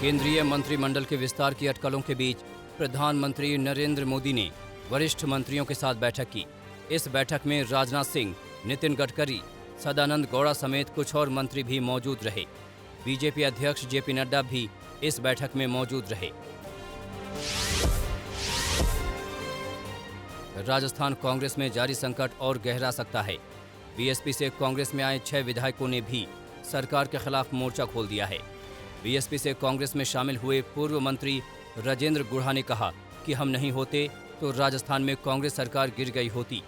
केंद्रीय मंत्रिमंडल के विस्तार की अटकलों के बीच प्रधानमंत्री नरेंद्र मोदी ने वरिष्ठ मंत्रियों के साथ बैठक की। इस बैठक में राजनाथ सिंह, नितिन गडकरी, सदानंद गौड़ा समेत कुछ और मंत्री भी मौजूद रहे। बीजेपी अध्यक्ष जेपी नड्डा भी इस बैठक में मौजूद रहे। राजस्थान कांग्रेस में जारी संकट और गहरा सकता है। बीएसपी से कांग्रेस में आए 6 विधायकों ने भी सरकार के खिलाफ मोर्चा खोल दिया है। बीएसपी से कांग्रेस में शामिल हुए पूर्व मंत्री राजेंद्र गुढ़ा ने कहा कि हम नहीं होते तो राजस्थान में कांग्रेस सरकार गिर गई होती।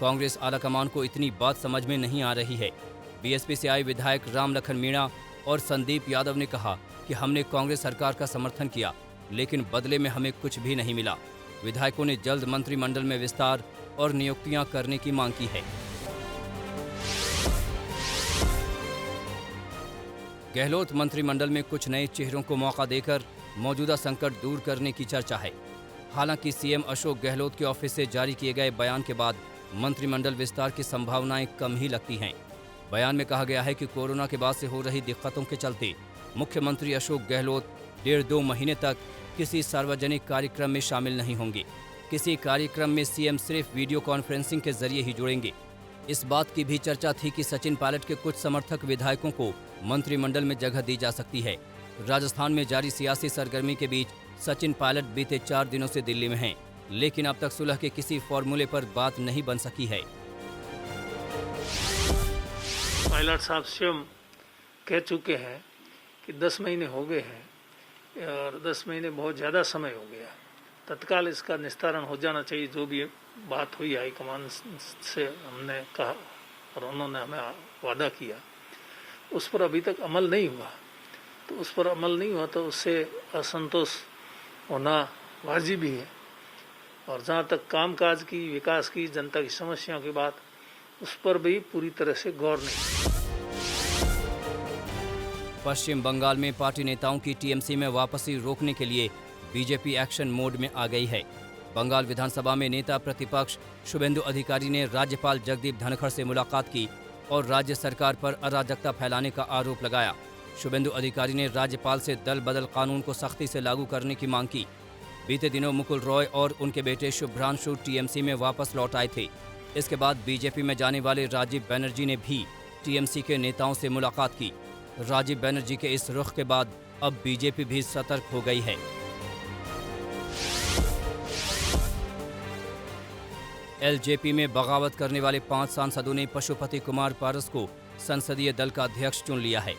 कांग्रेस आलाकमान को इतनी बात समझ में नहीं आ रही है। बीएसपी से आए विधायक रामलखन मीणा और संदीप यादव ने कहा कि हमने कांग्रेस सरकार का समर्थन किया, लेकिन बदले में हमें कुछ भी नहीं मिला। विधायकों ने जल्द मंत्रिमंडल में विस्तार और नियुक्तियां करने की मांग की है। गहलोत मंत्रिमंडल में कुछ नए चेहरों को मौका देकर मौजूदा संकट दूर करने की चर्चा है। हालांकि सीएम अशोक गहलोत के ऑफिस से जारी किए गए बयान के बाद मंत्रिमंडल विस्तार की संभावनाएं कम ही लगती हैं। बयान में कहा गया है कि कोरोना के बाद से हो रही दिक्कतों के चलते मुख्यमंत्री अशोक गहलोत 1.5-2 महीने तक किसी सार्वजनिक कार्यक्रम में शामिल नहीं होंगे। किसी कार्यक्रम में सीएम सिर्फ वीडियो कॉन्फ्रेंसिंग के जरिए ही जुड़ेंगे। इस बात की भी चर्चा थी कि सचिन पायलट के कुछ समर्थक विधायकों को मंत्रिमंडल में जगह दी जा सकती है। राजस्थान में जारी सियासी सरगर्मी के बीच सचिन पायलट बीते 4 दिनों से दिल्ली में हैं, लेकिन अब तक सुलह के किसी फॉर्मूले पर बात नहीं बन सकी है। पायलट साहब स्वयं कह चुके हैं कि 10 महीने हो गए हैं और 10 महीने बहुत ज़्यादा समय हो गया, तत्काल इसका निस्तारण हो जाना चाहिए। जो भी बात हुई हाईकमान से हमने कहा और उन्होंने हमें वादा किया, उस पर अभी तक अमल नहीं हुआ। तो उस पर अमल नहीं हुआ तो उससे असंतोष होना वाजिब ही है। और जहाँ तक कामकाज की, विकास की, जनता की समस्याओं की बात, उस पर भी पूरी तरह से गौर नहीं। पश्चिम बंगाल में पार्टी नेताओं की टीएमसी में वापसी रोकने के लिए बीजेपी एक्शन मोड में आ गई है। बंगाल विधानसभा में नेता प्रतिपक्ष शुभेंदु अधिकारी ने राज्यपाल जगदीप धनखड़ से मुलाकात की और राज्य सरकार पर अराजकता फैलाने का आरोप लगाया। शुभेंदु अधिकारी ने राज्यपाल से दल बदल कानून को सख्ती से लागू करने की मांग की। बीते दिनों मुकुल रॉय और उनके बेटे शुभ्रांशु टीएमसी में वापस लौट आए थे। इसके बाद बीजेपी में जाने वाले राजीव बनर्जी ने भी टीएमसी के नेताओं से मुलाकात की। राजीव बनर्जी के इस रुख के बाद अब बीजेपी भी सतर्क हो गई है। एलजेपी में बगावत करने वाले 5 सांसदों ने पशुपति कुमार पारस को संसदीय दल का अध्यक्ष चुन लिया है।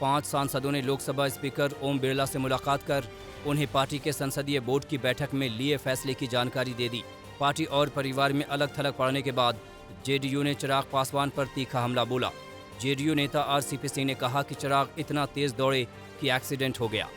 5 सांसदों ने लोकसभा स्पीकर ओम बिरला से मुलाकात कर उन्हें पार्टी के संसदीय बोर्ड की बैठक में लिए फैसले की जानकारी दे दी। पार्टी और परिवार में अलग थलग पड़ने के बाद जेडीयू ने चिराग पासवान पर तीखा हमला बोला। जेडीयू नेता आरसीपी सिंह ने कहा कि चिराग इतना तेज दौड़े कि एक्सीडेंट हो गया।